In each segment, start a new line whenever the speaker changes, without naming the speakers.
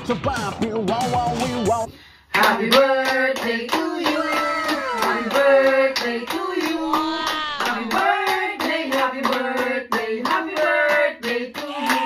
Happy birthday to you. Happy birthday to you. Happy birthday, happy birthday, happy birthday to you.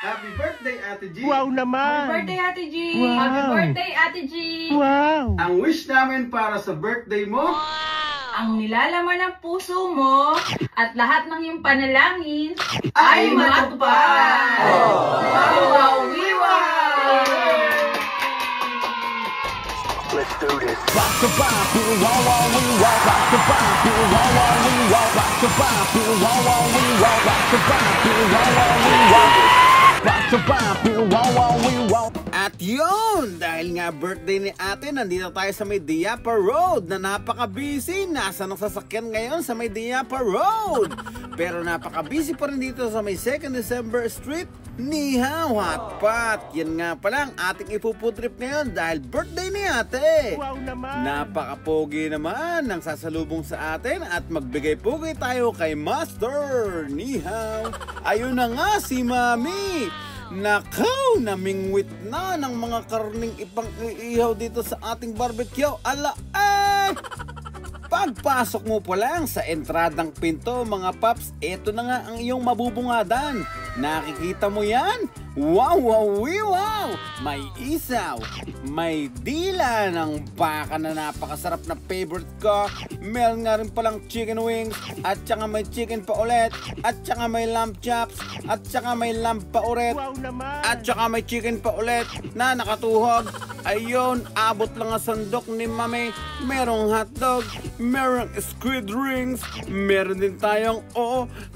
Happy birthday, Ate G!
Wow naman!
Happy birthday, Ate G!
Wow.
Happy birthday, Ate G!
Wow!
Ang wish namin para sa birthday mo,
Ang nilalaman ng puso mo at lahat ng iyong panalangin ay matupad! Wow, wow, wow!
Let's do this!
at yun! Dahil nga birthday ni ate, nandito tayo sa may Diapa Road na napaka-busy. Nasa ng sasakyan ngayon sa may Diapa Road. Pero napaka-busy pa rin dito sa may 2nd December Street, Nihaw Hotpot. Yan nga pala ang ating ipuputrip ngayon dahil birthday ni ate.
Wow naman!
Napaka-pogi naman ang sasalubong sa atin at magbigay-pogi tayo kay Master Nihaw. Ayun na nga si Mami. Nakaw, namingwit na ng mga karning ipang-iihaw dito sa ating barbecue. Ala ay! Pagpasok mo pa lang sa entradang pinto mga paps, eto na nga ang iyong mabubungadan. Nakikita mo yan? Wow, wow, wow! May isaw, may dila ng baka na napakasarap na favorite ko. Meron nga rin palang chicken wings, at saka may chicken pa ulit, at saka may lamb chops, at saka may lamb pa ulit,
Wow naman!
at saka may chicken pa ulit na nakatuhog. Ayun, abot lang ang sandok ni Mami. Merong hotdog, merong squid rings, meron din tayong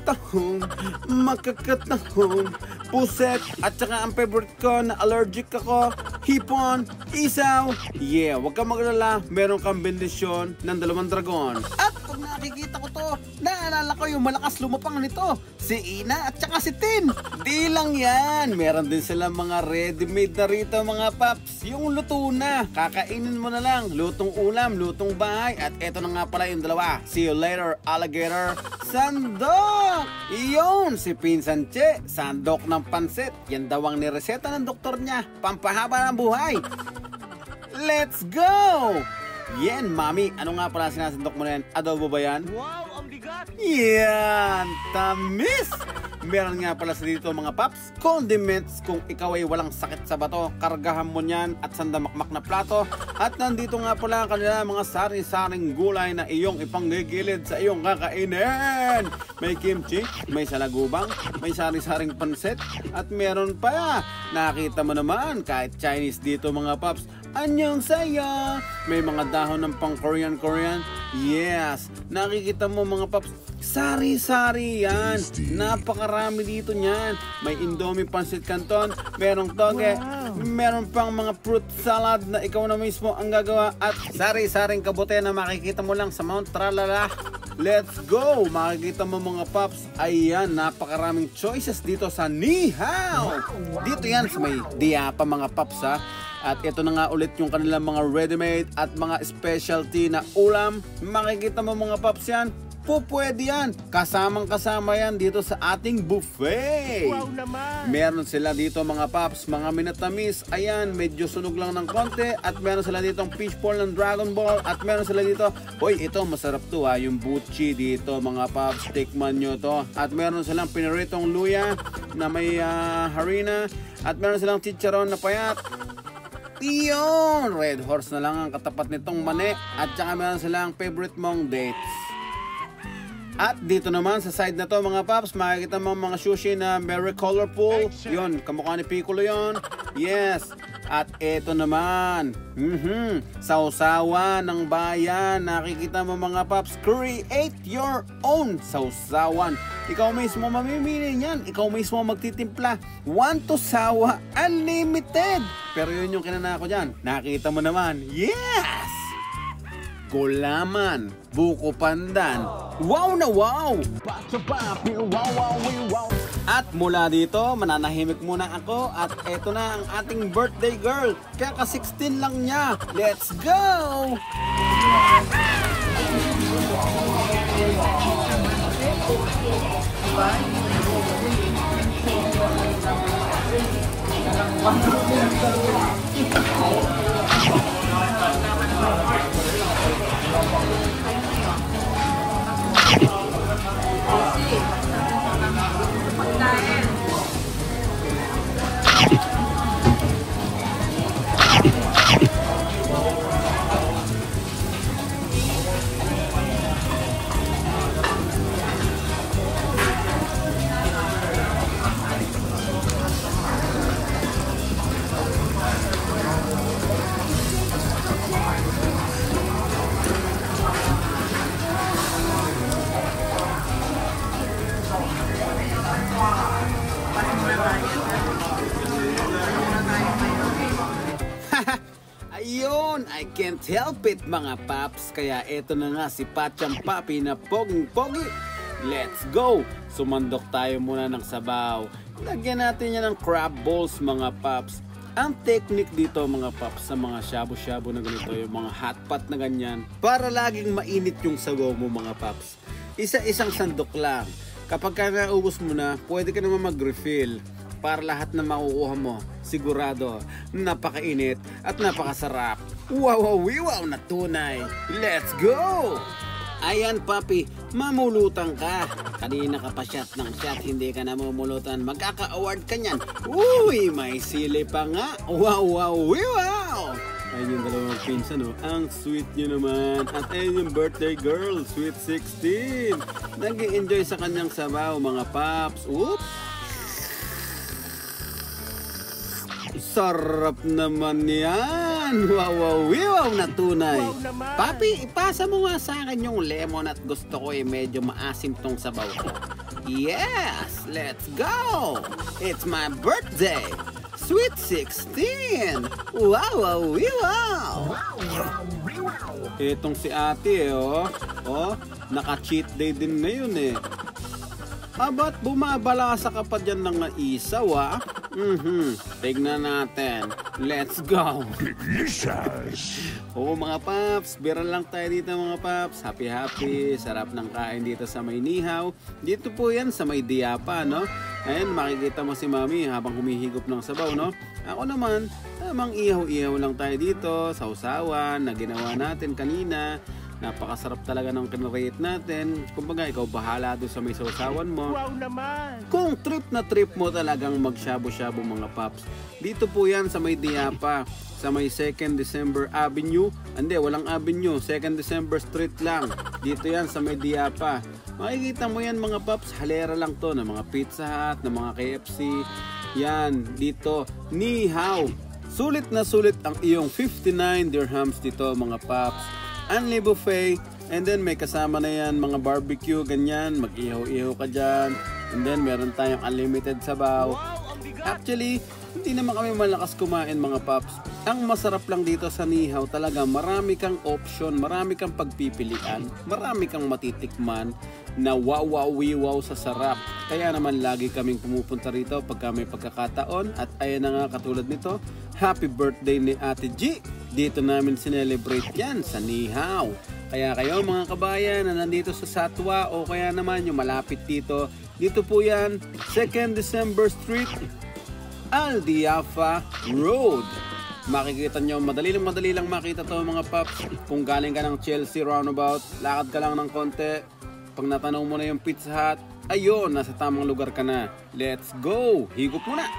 tahong, makakatahong, puset, at saka ang favorite ko na allergic ako, hipon, isaw. Yeah, wag kang maglala, meron kang bendisyon ng 2 dragon. At pag nakikita ko to, naalala ko yung malakas lumapang nito, si Ina at saka si Tin. Di lang yan, meron din silang mga ready-made na rito mga paps. Yung luto na, kakainin mo na lang. Lutong ulam, lutong bahay, at eto na nga pala yung dalawa. See you later, alligator. Sandok! Iyon, si Pinsan Che, sandok ng pansit. Yan daw ang nireseta ng doktor niya, pampahaba ng buhay. Let's go! Yan, Mami, ano nga pala sinasandok mo na yan? Adobo ba yan?
Wow, ang bigat!
Yan, tamis! Meron nga pala sa dito mga paps, condiments kung ikaw ay walang sakit sa bato, kargahan mo niyan at sandamakmak na plato. At nandito nga pala ang kanila mga sari-saring gulay na iyong ipanggigilid sa iyong kakainin. May kimchi, may salagubang, may sari-saring pansit, at meron pa. Nakita mo naman, kahit Chinese dito mga paps, anyong saya. May mga dahon ng pang Korean. Yes, nakikita mo mga paps, sari-sari yan. Napakarami dito niyan. May Indomie Pancit Canton, merong toge, meron pang mga fruit salad na ikaw na mismo ang gagawa, at sari-saring kabute na makikita mo lang sa Mount Tralala. Let's go! Makikita mo mga paps, ayan, napakaraming choices dito sa Nihaw. Dito yan sa may Diapa mga paps ha. At ito na nga ulit yung kanilang mga ready-made at mga specialty na ulam. Makikita mo mga paps yan, pwede yan. Kasamang-kasama yan dito sa ating buffet.
Wow naman!
Meron sila dito mga paps, mga minatamis. Ayan, medyo sunog lang ng konti. At meron sila dito ang fishball ng Dragon Ball. At meron sila dito, hoy, ito masarap to ha, yung buchi dito mga paps. Tikman nyo to. At meron silang piniritong luya na may harina. At meron silang chicharon na payat. Iyon! Red Horse na lang ang katapat nitong mani. At saka meron silang favorite mong dates. At dito naman sa side na to mga paps, makikita mo mga sushi na very colorful. Yun, kamukha ni Piccolo yun. Yes. At ito naman, sausawan ng bayan. Nakikita mo mga paps, create your own sausawan. Ikaw mismo mamimili niyan. Ikaw mismo magtitimpla. Want to sawa unlimited. Pero yun yung kinanako dyan. Nakita mo naman, yes! Gulaman, buko pandan. Wow na wow! At mula dito, mananahimik muna ako. At eto na ang ating birthday girl. Kaka 16 lang niya. Let's go! Ayun, I can't help it mga paps. Kaya eto na nga si Patsyang Papi na poging-pogi. Let's go! Sumandok tayo muna ng sabaw. Lagyan natin yan ng crab balls mga paps. Ang technique dito mga paps sa mga shabu-shabu na ganito, yung mga hot pot na ganyan, para laging mainit yung sabaw mo mga paps. Isa-isang sandok lang. Kapag ka naubos mo na, pwede ka naman mag-refill. Para lahat na makukuha mo, sigurado, napakainit at napakasarap. Wow, na tunay. Let's go! Ayan papi, mamulutan ka. Kanina ka pa shot ng shot, hindi ka namumulutan. Magkaka-award ka niyan. Uy, may sili pa nga. Wow! Ayun yung dalawang pinsan, no? Ang sweet nyo naman. At ayun yung birthday girl, sweet 16. Nag-i-enjoy sa kanyang sabaw, mga paps. Oops! Sarap naman yan! Wow na tunay!
Wow naman!
Papi, ipasa mo nga sa akin yung lemon at gusto ko medyo maasim tong sabaw ko. Yes! Let's go! It's my birthday! Sweet 16! Wow! Itong si ate naka-cheat day din ngayon Ba't bumabalasa ka pa dyan ng isaw Tignan natin. Let's go.
Delicious.
Oo mga paps, bira lang tayo dito mga paps. Happy. Sarap ng kain dito sa may Nihaw. Dito po yan sa may Diapa, no? Ayan, makikita mo si Mami habang humihigop ng sabaw, no? Ako naman, tamang ihaw-ihaw lang tayo dito sa usawan na ginawa natin kanina. Napakasarap talaga ng kinrate natin. Kumbaga, ikaw bahala doon sa may sausawan mo.
Wow naman!
Kung trip na trip mo talagang magshabu-shabu mga paps, dito po yan sa may Diapa, sa may 2nd December Avenue. Hindi, walang Avenue, 2nd December Street lang. Dito yan sa may Diapa. Makikita mo yan mga paps, halera lang to ng mga Pizza Hut, ng mga KFC. Yan, dito, Nihaw. Sulit na sulit ang iyong 59 dirhams dito mga paps. Only buffet, and then may kasama na yan mga barbecue, ganyan, mag-ihaw-ihaw ka dyan, and then meron tayong unlimited sabaw. Actually, hindi naman kami malakas kumain mga paps. Ang masarap lang dito sa Nihaw talaga, marami kang option, marami kang pagpipilian, marami kang matitikman na wow sa sarap. Kaya naman lagi kaming pumupunta rito pagka may pagkakataon, at ayan na nga katulad nito, happy birthday ni Ate G. Dito namin sinelebrate yan sa Nihaw. Kaya kayo mga kabayan na nandito sa Satwa o kaya naman yung malapit dito, dito po yan, 2nd December Street, Al Diafa Road. Makikita nyo, madali lang makita to mga paps. Kung galing ka ng Chelsea roundabout, lakad ka lang ng konti. Pag natanong mo na yung Pizza Hut, ayun, nasa tamang lugar ka na. Let's go! Higop mo na!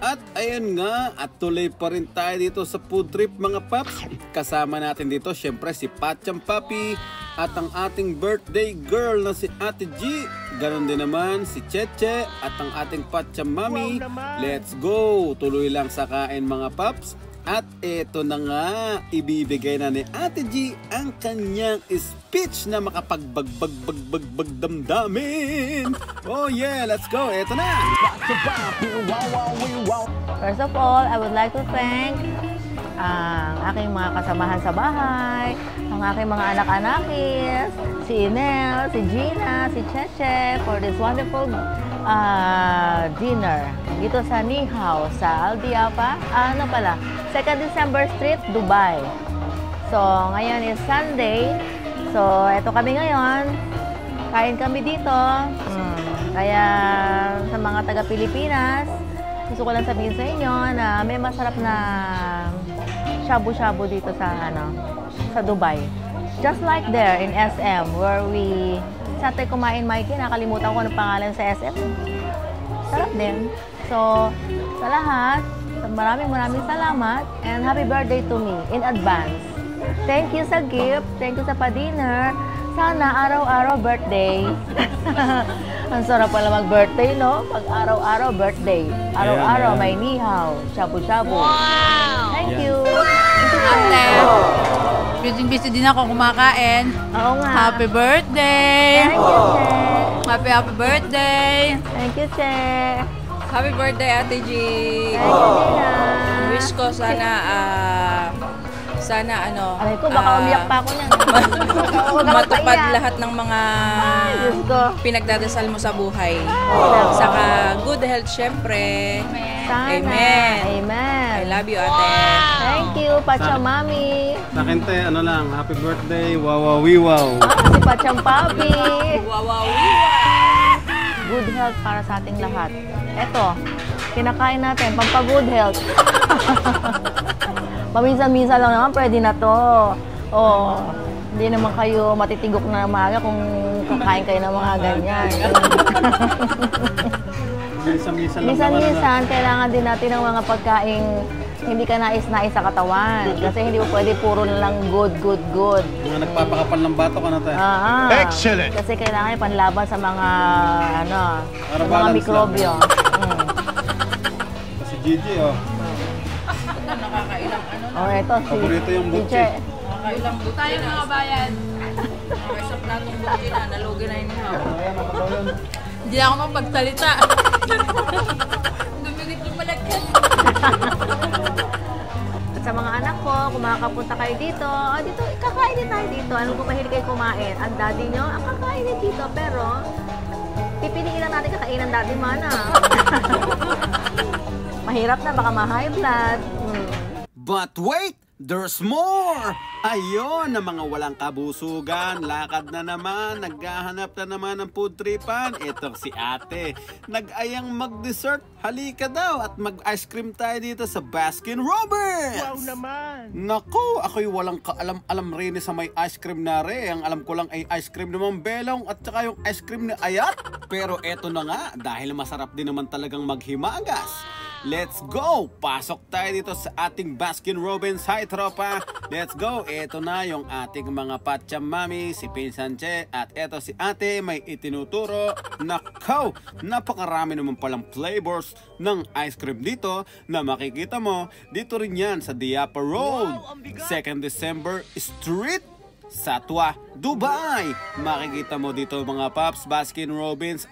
At ayun nga, at tuloy pa rin tayo dito sa food trip mga paps. Kasama natin dito syempre si Patsyang Papi at ang ating birthday girl na si Ate G. Ganon din naman si Cheche at ang ating Patsyang Mami. Let's go! Tuloy lang sa kain mga paps. At eto na nga, ibibigay na ni Ate G ang kanyang speech na makapagbagbag damdamin. Oh yeah, let's go. Eto na.
First of all, I would like to thank ang aking mga kasamahan sa bahay, ang aking mga anak-anakis, si Inel, si Gina, si Cheche for this wonderful dinner dito sa Nihaw, sa Al Diafa. 2nd December Street, Dubai. So, ngayon is Sunday. So, eto kami ngayon. Kain kami dito. Kaya sa mga taga-Pilipinas, gusto ko lang sabihin sa inyo na may masarap na shabu-shabu dito sa Dubai. Just like there in SM where we sa tayo kumain, Mikey, nakalimutan ko ng pangalan sa SM. Sarap din. So, sa lahat, maraming salamat and happy birthday to me in advance. Thank you sa gift, thank you sa pa-dinner. Sana araw-araw birthday. Ang sarap pala mag-birthday, no? Pag araw-araw birthday. Araw-araw may nihaw, shabu-shabu. Wow! Thank you.
Ate, busy din ako kumakain.
Oo nga.
Happy birthday!
Thank you, Che.
Happy birthday!
Thank you, Che.
Happy birthday, Ate G!
Thank you, Dina.
Wish ko sana
Aray ko, baka umiyak pa ako niyan.
matupad lahat ng mga
Diyos ko.
pinagdadasal mo sa buhay. Saka good health, syempre.
Sana.
Amen.
Amen.
I love you, Ate.
Thank you, Pachamami.
Sa akin, te, ano lang, happy birthday, wawawiwaw.
Si Pacham Papi.
Wow.
Good health para sa ating lahat. Eto, kinakain natin, pampa-good health. Paminsan-minsan lang naman, pwede na to. Oh, hindi naman kayo matitigok na umaga kung kakain kayo ng mga ganyan. Minsan-minsan, kailangan din natin ng mga pagkain hindi ka nais-nais sa katawan. Kasi hindi mo pwede puro na lang good.
Mga nagpapakapal ng bato ka na, te.
Excellent!
Kasi kailangan panlaban sa mga,
Para
sa mga
balance
mikrobyo.
Si Gigi, oh.
Nakakailang
Oh, eto si
Paborito yung butchi.
Teacher.
Nakakailang buti tayo mga bayan. Okay, sa platong buti na, nalugi na yun. Hindi ako mapagsalita. Dumigit yung malagyan.
At sa mga anak ko, kung makakapunta kayo dito, dito, kakain din tayo dito. Ano kung mahilig kayo kumain? Ang daddy nyo, kakain din dito. Pero, pipiliin lang natin kakain ng daddy mana. Mahirap na, baka ma-high blood.
But wait! There's more! Ayun, na mga walang kabusugan, lakad na naman, naghahanap na naman ng food tripan. Ito si ate, nag-ayang mag-dessert. Halika daw at mag-ice cream tayo dito sa Baskin Robbins!
Wow naman!
Naku, ako'y walang kaalam-alam rin sa may ice cream na rin. Ang alam ko lang ay ice cream ng Belong at saka yung ice cream ni Ayat. Pero eto na nga, dahil masarap din naman talagang maghimagas. Let's go! Pasok tayo dito sa ating Baskin Robbins. Hi, tropa! Let's go! Ito na yung ating mga Pachamami, si Pinsan Che, at eto si ate may itinuturo. Nakaw! Napakarami naman palang flavors ng ice cream dito na makikita mo dito rin yan sa Diapa Road, 2nd December Street, Satwa, Dubai. Makikita mo dito mga paps, Baskin Robbins.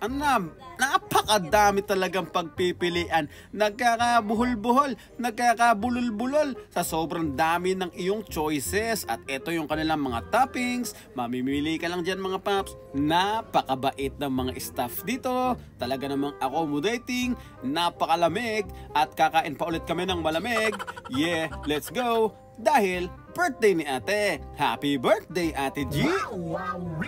Napakadami talagang pagpipilian. Nagkakabuhol-buhol, nagkakabulol-bulol sa sobrang dami ng iyong choices. At ito yung kanilang mga toppings. Mamimili ka lang dyan mga paps. Napakabait ng mga staff dito. Talaga namang accommodating, napakalamig. At kakain pa ulit kami ng malamig. Yeah, let's go! Dahil birthday ni ate. Happy birthday, Ate G!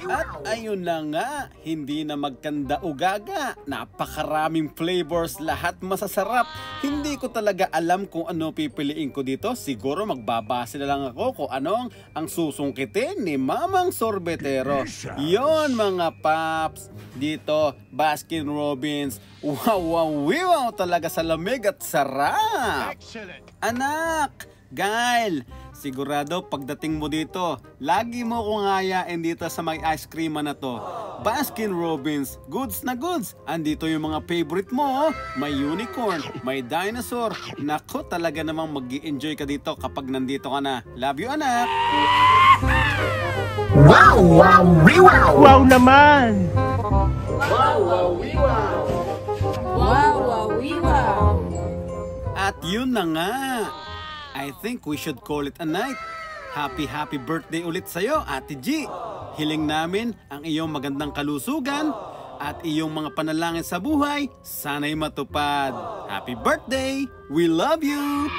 At ayun na nga, hindi na magkanda o gaga. Napakaraming flavors, lahat masasarap. Hindi ko talaga alam kung ano pipiliin ko dito. Siguro magbabase na lang ako kung anong ang susungkitin ni Mamang Sorbetero. Yon mga paps, dito Baskin Robbins. Wow talaga sa lamig at sarap.
Excellent!
Anak, Gail, sigurado pagdating mo dito, lagi mo kong hayain dito sa may ice cream na to. Baskin Robbins, goods na goods. Andito yung mga favorite mo, oh. May unicorn, may dinosaur. Naku, talaga namang mag-i-enjoy ka dito kapag nandito ka na. Love you, anak!
Wow naman!
Wow.
At yun na nga, I think we should call it a night. Happy birthday ulit sa'yo, Ate G. Hiling namin ang iyong magandang kalusugan at iyong mga panalangin sa buhay, sana'y matupad. Happy birthday! We love you!